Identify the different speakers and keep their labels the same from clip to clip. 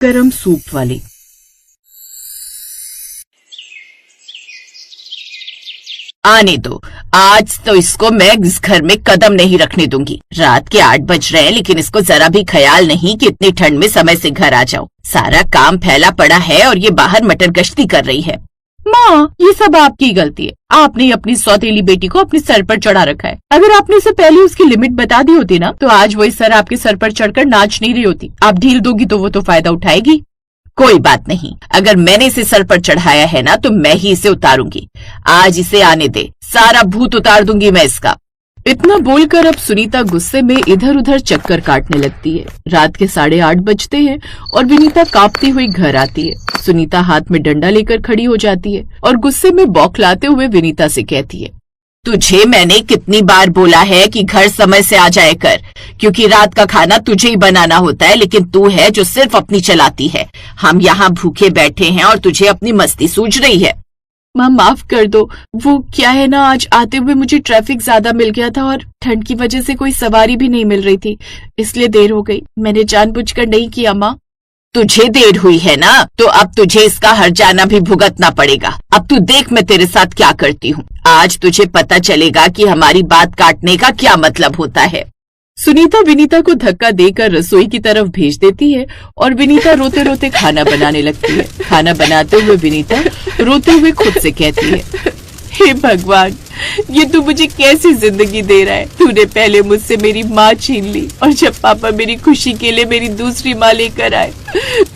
Speaker 1: गरम सूप वाली।
Speaker 2: आने दो, आज तो इसको मैं इस घर में कदम नहीं रखने दूंगी। रात के 8 बज रहे हैं लेकिन इसको जरा भी ख्याल नहीं कि इतनी ठंड में समय से घर आ जाओ। सारा काम फैला पड़ा है और ये बाहर मटर गश्ती कर रही है।
Speaker 1: माँ, ये सब आपकी गलती है। आपने अपनी सौतेली बेटी को अपने सर पर चढ़ा रखा है। अगर आपने इसे पहले उसकी लिमिट बता दी होती ना, तो आज वही सर आपके सर पर चढ़कर नाच नहीं रही होती। आप ढील दोगी तो वो तो फायदा उठाएगी।
Speaker 2: कोई बात नहीं, अगर मैंने इसे सर पर चढ़ाया है ना तो मैं ही इसे उतारूंगी। आज इसे आने दे, सारा भूत उतार दूंगी मैं इसका।
Speaker 1: इतना बोलकर अब सुनीता गुस्से में इधर उधर चक्कर काटने लगती है। रात के 8:30 बजते हैं और विनीता कांपती हुई घर आती है। सुनीता हाथ में डंडा लेकर खड़ी हो जाती है और गुस्से में बौखलाते हुए विनीता से कहती है,
Speaker 2: तुझे मैंने कितनी बार बोला है कि घर समय से आ जाए कर, क्योंकि रात का खाना तुझे ही बनाना होता है, लेकिन तू है जो सिर्फ अपनी चलाती है। हम यहाँ भूखे बैठे हैं और तुझे अपनी मस्ती सूझ रही है।
Speaker 1: माँ, माफ कर दो। वो क्या है ना, आज आते हुए मुझे ट्रैफिक ज्यादा मिल गया था और ठंड की वजह से कोई सवारी भी नहीं मिल रही थी, इसलिए देर हो गई। मैंने जानबूझकर नहीं किया माँ।
Speaker 2: तुझे देर हुई है ना, तो अब तुझे इसका हर्जाना भी भुगतना पड़ेगा। अब तू देख मैं तेरे साथ क्या करती हूँ। आज तुझे पता चलेगा कि हमारी बात काटने का क्या मतलब होता है।
Speaker 1: सुनीता विनीता को धक्का देकर रसोई की तरफ भेज देती है और विनीता रोते रोते खाना बनाने लगती है। खाना बनाते हुए विनीता रोते हुए खुद से कहती है, हे भगवान, ये तू मुझे कैसी जिंदगी दे रहा है। तूने पहले मुझसे मेरी माँ छीन ली और जब पापा मेरी खुशी के लिए मेरी दूसरी माँ लेकर आए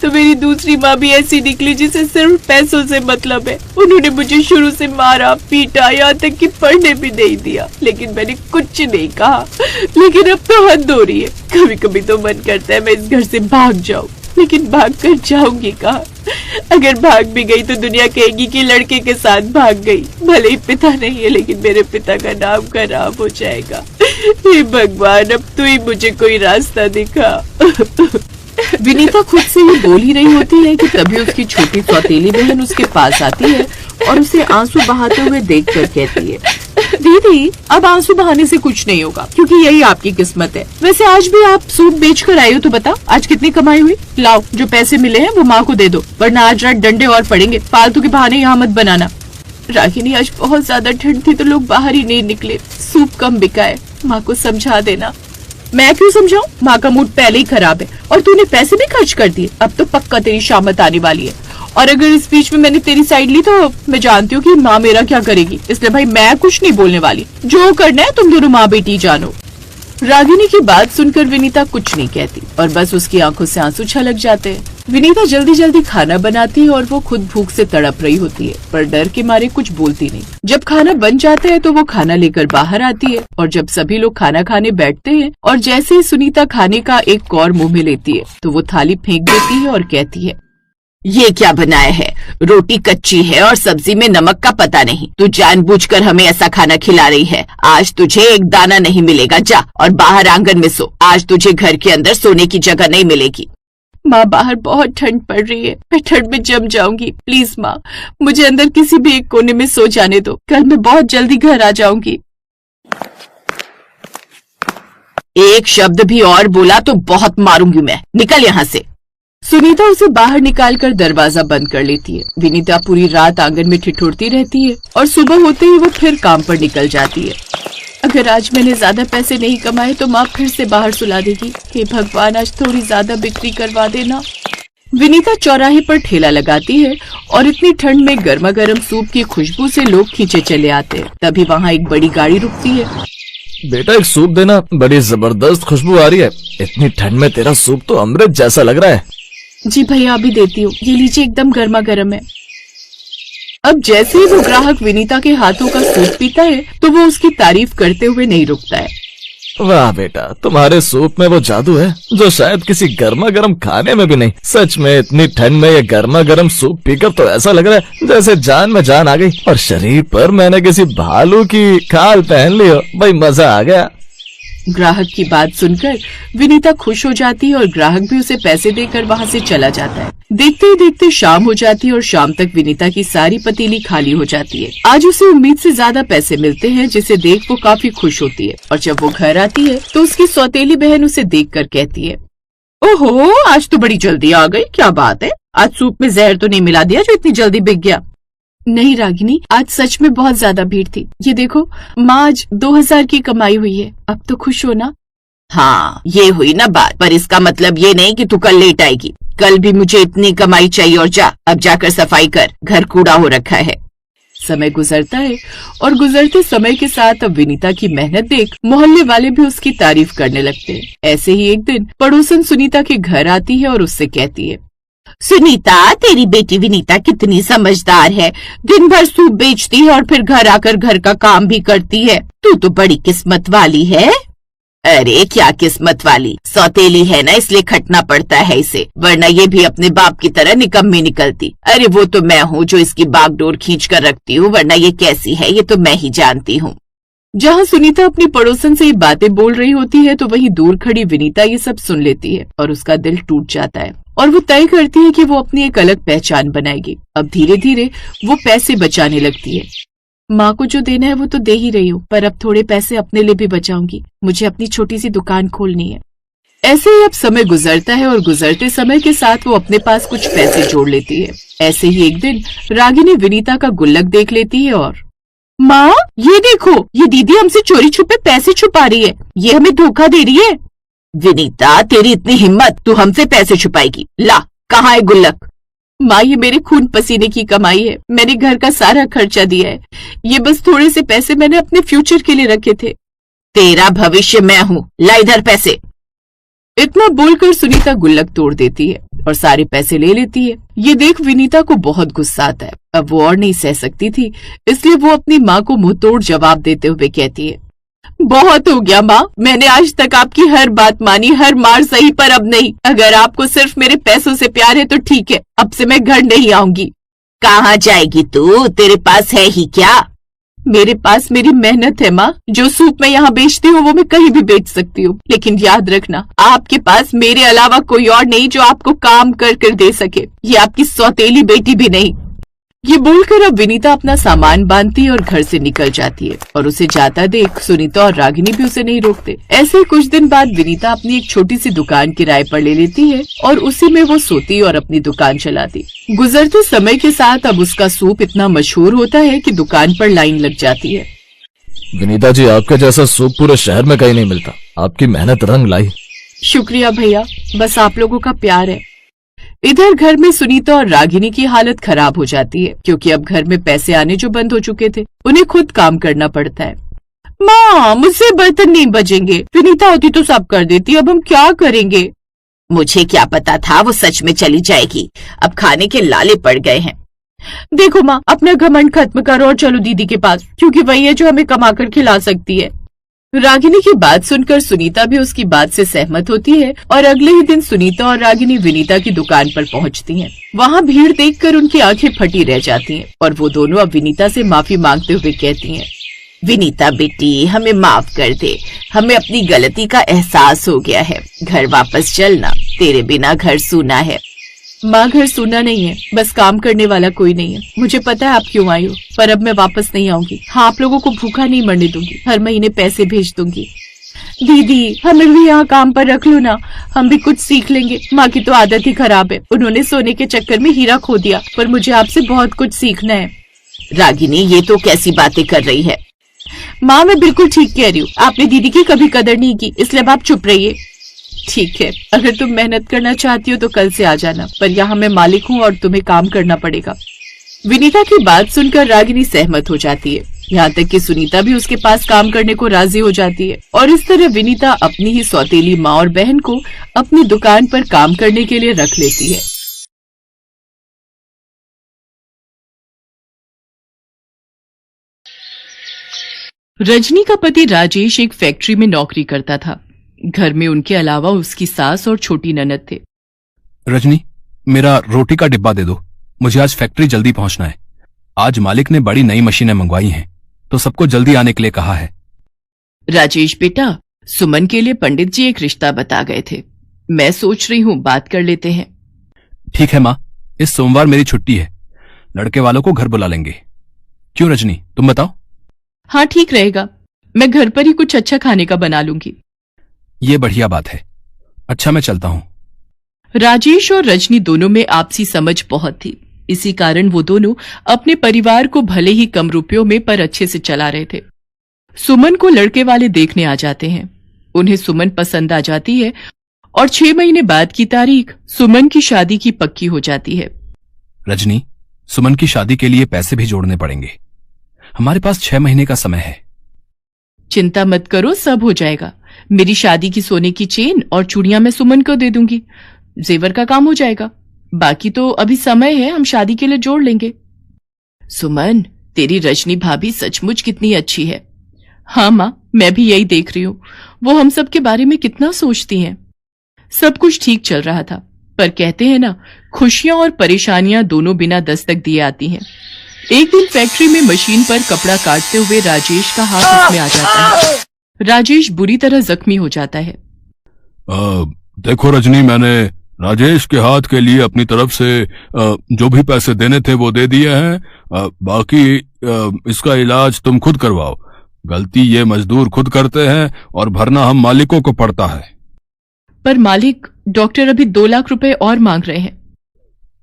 Speaker 1: तो मेरी दूसरी माँ भी ऐसी निकली जिसे सिर्फ पैसों से मतलब है। उन्होंने मुझे शुरू से मारा पीटा, यहाँ तक कि पढ़ने भी नहीं दिया, लेकिन मैंने कुछ नहीं कहा। लेकिन अब तो हद हो रही है। कभी कभी तो मन करता है मैं इस घर से भाग जाऊं, लेकिन भाग कर जाऊंगी कहाँ? अगर भाग भी गई तो दुनिया कहेगी कि लड़के के साथ भाग गई। भले ही पिता नहीं है, लेकिन मेरे पिता का नाम खराब हो जाएगा। हे भगवान, अब तू ही मुझे कोई रास्ता दिखा। विनीता खुद से ही बोल ही रही होती है कि तभी उसकी छोटी सौतेली बहन उसके पास आती है और उसे आंसू बहाते हुए देखकर कहती है, दीदी, अब आंसू बहाने से कुछ नहीं होगा, क्योंकि यही आपकी किस्मत है। वैसे आज भी आप सूप बेच कर आई हो, तो बता आज कितनी कमाई हुई? लाओ, जो पैसे मिले हैं वो माँ को दे दो, वरना आज रात डंडे और पड़ेंगे। फालतू के बहाने यहाँ मत बनाना। रागिनी, आज बहुत ज्यादा ठंड थी तो लोग बाहर ही नहीं निकले, सूप कम बिका है। माँ को समझा देना। मैं क्यों समझाऊं? माँ का मूड पहले ही खराब है और तूने पैसे भी खर्च कर दिए। अब तो पक्का तेरी शामत आने वाली है, और अगर इस बीच में मैंने तेरी साइड ली तो मैं जानती हूँ कि माँ मेरा क्या करेगी। इसलिए भाई मैं कुछ नहीं बोलने वाली। जो करना है तुम दोनों माँ बेटी जानो। रागिनी की बात सुनकर विनीता कुछ नहीं कहती और बस उसकी आंखों से आंसू छलक जाते हैं। विनीता जल्दी जल्दी खाना बनाती है और वो खुद भूख से तड़प रही होती है, पर डर के मारे कुछ बोलती नहीं। जब खाना बन जाता है तो वो खाना लेकर बाहर आती है और जब सभी लोग खाना खाने बैठते हैं और जैसे ही सुनीता खाने का एक कौर मुंह में लेती है तो वो थाली फेंक देती है और कहती है,
Speaker 2: ये क्या बनाया है? रोटी कच्ची है और सब्जी में नमक का पता नहीं। तू जानबूझकर हमें ऐसा खाना खिला रही है। आज तुझे एक दाना नहीं मिलेगा। जा और बाहर आंगन में सो। आज तुझे घर के अंदर सोने की जगह नहीं मिलेगी।
Speaker 1: माँ, बाहर बहुत ठंड पड़ रही है, मैं ठंड में जम जाऊंगी। प्लीज माँ, मुझे अंदर किसी भी एक कोने में सो जाने दो। कल मैं बहुत जल्दी घर आ जाऊंगी।
Speaker 2: एक शब्द भी और बोला तो बहुत मारूंगी मैं। निकल यहाँ से।
Speaker 1: सुनीता उसे बाहर निकालकर दरवाजा बंद कर लेती है। विनीता पूरी रात आंगन में ठिठुरती रहती है और सुबह होते ही वो फिर काम पर निकल जाती है। अगर आज मैंने ज्यादा पैसे नहीं कमाए तो माँ फिर से बाहर सुला देगी। हे भगवान, आज थोड़ी ज्यादा बिक्री करवा देना। विनीता चौराहे पर ठेला लगाती है और इतनी ठंड में गर्मा गर्म सूप की खुशबू से लोग खींचे चले आते हैं। तभी वहाँ एक बड़ी गाड़ी रुकती है।
Speaker 3: बेटा, एक सूप देना, बड़ी जबरदस्त खुशबू आ रही है। इतनी ठंड में तेरा सूप तो अमृत जैसा लग रहा है।
Speaker 1: जी भैया, अभी देती हूँ। ये लीजिए, एकदम गर्मा गर्म है। अब जैसे ही वो ग्राहक विनीता के हाथों का सूप पीता है तो वो उसकी तारीफ करते हुए नहीं रुकता है।
Speaker 3: वाह बेटा, तुम्हारे सूप में वो जादू है जो शायद किसी गर्मा गर्म खाने में भी नहीं। सच में इतनी ठंड में ये गर्मा गर्म सूप पीकर तो ऐसा लग रहा है जैसे जान में जान आ गई और शरीर पर मैंने किसी भालू की खाल पहन ली हो। भाई, मजा आ गया।
Speaker 1: ग्राहक की बात सुनकर विनीता खुश हो जाती है और ग्राहक भी उसे पैसे देकर वहाँ से चला जाता है। देखते ही देखते शाम हो जाती है और शाम तक विनीता की सारी पतीली खाली हो जाती है। आज उसे उम्मीद से ज्यादा पैसे मिलते हैं, जिसे देख वो काफी खुश होती है और जब वो घर आती है तो उसकी सौतेली बहन उसे देखकर कहती है, ओहो, आज तो बड़ी जल्दी आ गई, क्या बात है? आज सूप में जहर तो नहीं मिला दिया जो इतनी जल्दी बिक गया? नहीं रागिनी, आज सच में बहुत ज्यादा भीड़ थी। ये देखो माँ, आज 2000 की कमाई हुई है। अब तो खुश हो ना?
Speaker 2: हाँ, ये हुई ना बात, पर इसका मतलब ये नहीं कि तू कल लेट आएगी। कल भी मुझे इतनी कमाई चाहिए और जा, अब जाकर सफाई कर, घर कूड़ा हो रखा है।
Speaker 1: समय गुजरता है और गुजरते समय के साथ अब विनीता की मेहनत देख मोहल्ले वाले भी उसकी तारीफ करने लगते हैं। ऐसे ही एक दिन पड़ोसन सुनीता के घर आती है और उससे कहती है,
Speaker 2: सुनीता, तेरी बेटी विनीता कितनी समझदार है। दिन भर सूप बेचती है और फिर घर आकर घर का काम भी करती है। तू तो बड़ी किस्मत वाली है। अरे क्या किस्मत वाली, सौतेली है ना, इसलिए खटना पड़ता है इसे, वरना ये भी अपने बाप की तरह निकम्मी निकलती। अरे वो तो मैं हूँ जो इसकी बागडोर खींच कर रखती हूँ, वरना ये कैसी है ये तो मैं ही जानती हूँ।
Speaker 1: जहाँ सुनीता अपनी पड़ोसन से ये बातें बोल रही होती है तो वहीं दूर खड़ी विनीता ये सब सुन लेती है और उसका दिल टूट जाता है और वो तय करती है कि वो अपनी एक अलग पहचान बनाएगी। अब धीरे धीरे वो पैसे बचाने लगती है। माँ को जो देना है वो तो दे ही रही हूँ, पर अब थोड़े पैसे अपने लिए भी बचाऊंगी। मुझे अपनी छोटी सी दुकान खोलनी है। ऐसे ही अब समय गुजरता है और गुजरते समय के साथ वो अपने पास कुछ पैसे जोड़ लेती है। ऐसे ही एक दिन रागिनी विनीता का गुल्लक देख लेती है और, माँ ये देखो, ये दीदी हमसे चोरी छुपे पैसे छुपा रही है, ये हमें धोखा दे रही है।
Speaker 2: विनीता, तेरी इतनी हिम्मत, तू हमसे पैसे छुपाएगी? ला, कहाँ है गुल्लक?
Speaker 1: माँ, ये मेरे खून पसीने की कमाई है, मैंने घर का सारा खर्चा दिया है। ये बस थोड़े से पैसे मैंने अपने फ्यूचर के लिए रखे थे।
Speaker 2: तेरा भविष्य मैं हूँ, ला इधर पैसे।
Speaker 1: इतना बोलकर सुनीता गुल्लक तोड़ देती है और सारे पैसे ले लेती है। ये देख विनीता को बहुत गुस्सा आता है। अब वो और नहीं सह सकती थी, इसलिए वो अपनी माँ को मुंहतोड़ जवाब देते हुए कहती है, बहुत हो गया माँ, मैंने आज तक आपकी हर बात मानी, हर मार सही, पर अब नहीं। अगर आपको सिर्फ मेरे पैसों से प्यार है तो ठीक है, अब से मैं घर नहीं आऊंगी।
Speaker 2: कहाँ जाएगी तू? तेरे पास है ही क्या?
Speaker 1: मेरे पास मेरी मेहनत है माँ। जो सूप मैं यहाँ बेचती हूँ वो मैं कहीं भी बेच सकती हूँ, लेकिन याद रखना, आपके पास मेरे अलावा कोई और नहीं जो आपको काम कर कर दे सके। ये आपकी सौतेली बेटी भी नहीं। ये बोलकर अब विनीता अपना सामान बांधती है और घर से निकल जाती है और उसे जाता देख सुनीता और रागिनी भी उसे नहीं रोकते। ऐसे ही कुछ दिन बाद विनीता अपनी एक छोटी सी दुकान किराए पर ले लेती है और उसी में वो सोती और अपनी दुकान चलाती। गुजरते समय के साथ अब उसका सूप इतना मशहूर होता है कि दुकान पर लाइन लग जाती है।
Speaker 3: विनीता जी, आपका जैसा सूप पूरे शहर में कहीं नहीं मिलता। आपकी मेहनत रंग लाई।
Speaker 1: शुक्रिया भैया, बस आप लोगों का प्यार है। इधर घर में सुनीता और रागिनी की हालत खराब हो जाती है क्योंकि अब घर में पैसे आने जो बंद हो चुके थे, उन्हें खुद काम करना पड़ता है। माँ, मुझसे बर्तन नहीं बजेंगे, विनीता होती तो सब कर देती, अब हम क्या करेंगे?
Speaker 2: मुझे क्या पता था वो सच में चली जाएगी। अब खाने के लाले पड़ गए हैं।
Speaker 1: देखो माँ, अपना घमंड खत्म करो और चलो दीदी के पास, क्योंकि वही है जो हमें कमाकर खिला सकती है। रागिनी की बात सुनकर सुनीता भी उसकी बात से सहमत होती है और अगले ही दिन सुनीता और रागिनी विनीता की दुकान पर पहुंचती हैं। वहां भीड़ देखकर उनकी आंखें फटी रह जाती हैं और वो दोनों अब विनीता से माफी मांगते हुए कहती हैं,
Speaker 2: विनीता बेटी, हमें माफ कर दे, हमें अपनी गलती का एहसास हो गया है। घर वापस चलना, तेरे बिना घर सूना है।
Speaker 1: माँ, घर सूना नहीं है, बस काम करने वाला कोई नहीं है। मुझे पता है आप क्यों आई हो, पर अब मैं वापस नहीं आऊंगी। हाँ, आप लोगों को भूखा नहीं मरने दूंगी, हर महीने पैसे भेज दूंगी। दीदी, हमें भी यहाँ काम पर रख लो ना, हम भी कुछ सीख लेंगे। माँ की तो आदत ही खराब है, उन्होंने सोने के चक्कर में हीरा खो दिया, पर मुझे आपसे बहुत कुछ सीखना है।
Speaker 2: रागिनी, ये तो कैसी बातें कर रही है?
Speaker 1: माँ, मैं बिल्कुल ठीक कह रही हूँ। आपने दीदी की कभी कदर नहीं की, इसलिए अब आप चुप रहिए। ठीक है, अगर तुम मेहनत करना चाहती हो तो कल से आ जाना, पर यहाँ मैं मालिक हूँ और तुम्हें काम करना पड़ेगा। विनीता की बात सुनकर रागिनी सहमत हो जाती है, यहाँ तक कि सुनीता भी उसके पास काम करने को राजी हो जाती है और इस तरह विनीता अपनी ही सौतेली माँ और बहन को अपनी दुकान पर काम करने के लिए रख लेती है। रजनी का पति राजेश एक फैक्ट्री में नौकरी करता था। घर में उनके अलावा उसकी सास और छोटी ननद थे।
Speaker 4: रजनी, मेरा रोटी का डिब्बा दे दो, मुझे आज फैक्ट्री जल्दी पहुंचना है। आज मालिक ने बड़ी नई मशीनें मंगवाई हैं, तो सबको जल्दी आने के लिए कहा है।
Speaker 1: राजेश बेटा, सुमन के लिए पंडित जी एक रिश्ता बता गए थे, मैं सोच रही हूँ बात कर लेते हैं।
Speaker 4: ठीक है माँ, इस सोमवार मेरी छुट्टी है, लड़के वालों को घर बुला लेंगे। क्यों रजनी, तुम बताओ।
Speaker 1: हाँ, ठीक रहेगा, मैं घर पर ही कुछ अच्छा खाने का बना लूंगी।
Speaker 4: ये बढ़िया बात है। अच्छा, मैं चलता हूँ,
Speaker 1: राजेश और रजनी दोनों में आपसी समझ बहुत थी। इसी कारण वो दोनों अपने परिवार को भले ही कम रुपयों में पर अच्छे से चला रहे थे। सुमन को लड़के वाले देखने आ जाते हैं। उन्हें सुमन पसंद आ जाती है और 6 महीने बाद की तारीख सुमन की शादी की पक्की हो जाती है।
Speaker 4: रजनी, सुमन की शादी के लिए पैसे भी जोड़ने पड़ेंगे। हमारे पास 6 महीने का समय है।
Speaker 1: चिंता मत करो, सब हो जाएगा। मेरी शादी की सोने की चेन और चूड़ियां मैं सुमन को दे दूंगी। जेवर का काम हो जाएगा। बाकी तो अभी समय है, हम शादी के लिए जोड़ लेंगे। सुमन, तेरी रजनी भाभी सचमुच कितनी अच्छी है। हाँ माँ, मैं भी यही देख रही हूँ। वो हम सब के बारे में कितना सोचती हैं। सब कुछ ठीक चल रहा था, पर कहते हैं ना, खुशियां और परेशानियां दोनों बिना दस्तक दिए आती हैं। एक दिन फैक्ट्री में मशीन पर कपड़ा काटते हुए राजेश का हाथ उसमें आ जाता है। राजेश बुरी तरह जख्मी हो जाता है।
Speaker 4: देखो रजनी, मैंने राजेश के हाथ के लिए अपनी तरफ से जो भी पैसे देने थे वो दे दिए हैं। बाकी इसका इलाज तुम खुद करवाओ। गलती ये मजदूर खुद करते हैं और भरना हम मालिकों को पड़ता है।
Speaker 1: पर मालिक, डॉक्टर अभी 2 लाख रुपए और मांग रहे हैं।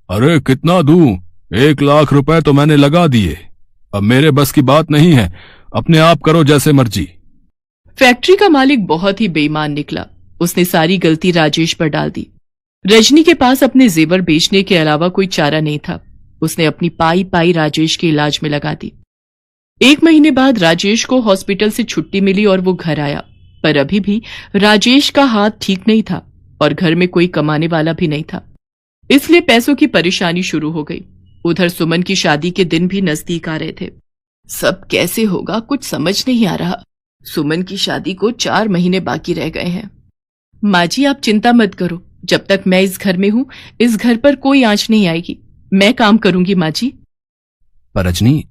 Speaker 4: अरे कितना दूं? 1 लाख रुपए तो मैंने लगा दिए। अब मेरे बस की बात नहीं है। अपने आप करो जैसे मर्जी।
Speaker 1: फैक्ट्री का मालिक बहुत ही बेईमान निकला। उसने सारी गलती राजेश पर डाल दी। रजनी के पास अपने जेवर बेचने के अलावा कोई चारा नहीं था। उसने अपनी पाई पाई राजेश के इलाज में लगा दी। 1 महीने बाद राजेश को हॉस्पिटल से छुट्टी मिली और वो घर आया, पर अभी भी राजेश का हाथ ठीक नहीं था और घर में कोई कमाने वाला भी नहीं था, इसलिए पैसों की परेशानी शुरू हो गई। उधर सुमन की शादी के दिन भी नजदीक आ रहे थे। सब कैसे होगा, कुछ समझ नहीं आ रहा। सुमन की शादी को 4 महीने बाकी रह गए हैं। माँ जी, आप चिंता मत करो। जब तक मैं इस घर में हूं, इस घर पर कोई आंच नहीं आएगी। मैं काम करूंगी माँ जी।
Speaker 4: पर रजनी,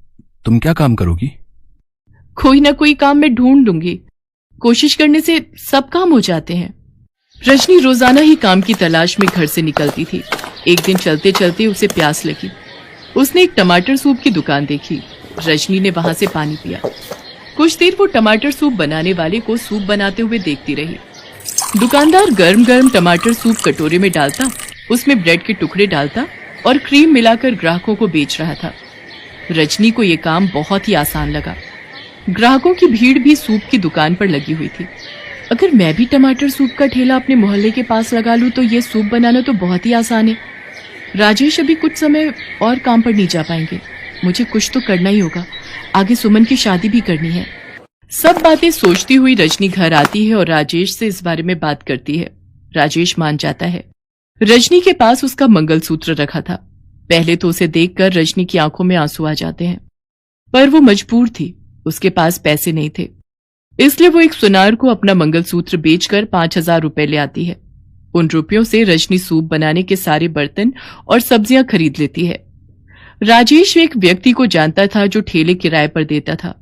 Speaker 4: तुम क्या काम करोगी?
Speaker 1: कोई ना कोई काम मैं ढूंढ लूंगी। कोशिश करने से सब काम हो जाते हैं। रजनी रोजाना ही काम की तलाश में घर से निकलती थी। एक दिन चलते चलते उसे प्यास लगी। उसने एक टमाटर सूप की दुकान देखी। रजनी ने वहां से पानी पिया। कुछ देर वो टमाटर सूप बनाने वाले को सूप बनाते हुए देखती रही। दुकानदार गर्म गर्म टमाटर सूप कटोरे में डालता, उसमें ब्रेड के टुकड़े डालता और क्रीम मिलाकर ग्राहकों को बेच रहा था। रजनी को यह काम बहुत ही आसान लगा। ग्राहकों की भीड़ भी सूप की दुकान पर लगी हुई थी। अगर मैं भी टमाटर सूप का ठेला अपने मोहल्ले के पास लगा लूं तो ये सूप बनाना तो बहुत ही आसान है। राजेश अभी कुछ समय और काम पर नहीं जा पाएंगे। मुझे कुछ तो करना ही होगा। आगे सुमन की शादी भी करनी है। सब बातें सोचती हुई रजनी घर आती है और राजेश से इस बारे में बात करती है। राजेश मान जाता है। रजनी के पास उसका मंगलसूत्र रखा था। पहले तो उसे देखकर रजनी की आंखों में आंसू आ जाते हैं, पर वो मजबूर थी। उसके पास पैसे नहीं थे, इसलिए वो एक सुनार को अपना मंगलसूत्र बेचकर 5,000 रुपए ले आती है। उन रुपयों से रजनी सूप बनाने के सारे बर्तन और सब्जियां खरीद लेती है। राजेश एक व्यक्ति को जानता था जो ठेले किराए पर देता था।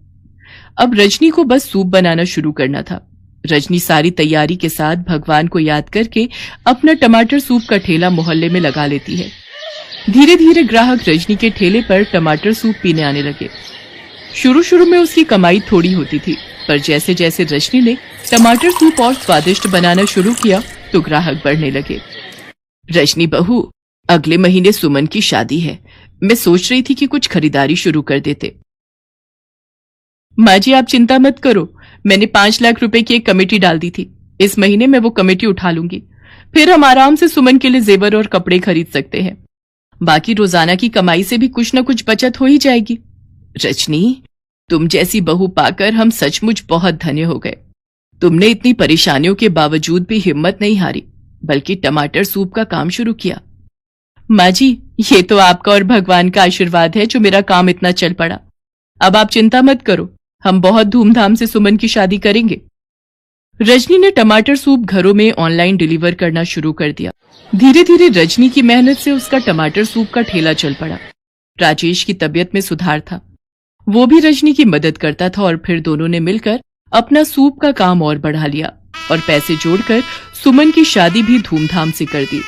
Speaker 1: अब रजनी को बस सूप बनाना शुरू करना था। रजनी सारी तैयारी के साथ भगवान को याद करके अपना टमाटर सूप का ठेला मोहल्ले में लगा लेती है। धीरे धीरे ग्राहक रजनी के ठेले पर टमाटर सूप पीने आने लगे। शुरू शुरू में उसकी कमाई थोड़ी होती थी, पर जैसे जैसे रजनी ने टमाटर सूप और स्वादिष्ट बनाना शुरू किया तो ग्राहक बढ़ने लगे। रजनी बहू, अगले महीने सुमन की शादी है। मैं सोच रही थी कि कुछ खरीदारी शुरू कर देते। माँ जी, आप चिंता मत करो। मैंने 5 लाख रुपए की एक कमेटी डाल दी थी। इस महीने मैं वो कमेटी उठा लूंगी। फिर हम आराम से सुमन के लिए जेवर और कपड़े खरीद सकते हैं। बाकी रोजाना की कमाई से भी कुछ न कुछ बचत हो ही जाएगी। रजनी, तुम जैसी बहू पाकर हम सचमुच बहुत धन्य हो गए। तुमने इतनी परेशानियों के बावजूद भी हिम्मत नहीं हारी, बल्कि टमाटर सूप का काम शुरू किया। माँ जी, ये तो आपका और भगवान का आशीर्वाद है जो मेरा काम इतना चल पड़ा। अब आप चिंता मत करो, हम बहुत धूमधाम से सुमन की शादी करेंगे। रजनी ने टमाटर सूप घरों में ऑनलाइन डिलीवर करना शुरू कर दिया। धीरे धीरे रजनी की मेहनत से उसका टमाटर सूप का ठेला चल पड़ा। राजेश की तबीयत में सुधार था। वो भी रजनी की मदद करता था और फिर दोनों ने मिलकर अपना सूप का काम और बढ़ा लिया और पैसे जोड़कर सुमन की शादी भी धूमधाम से कर दी।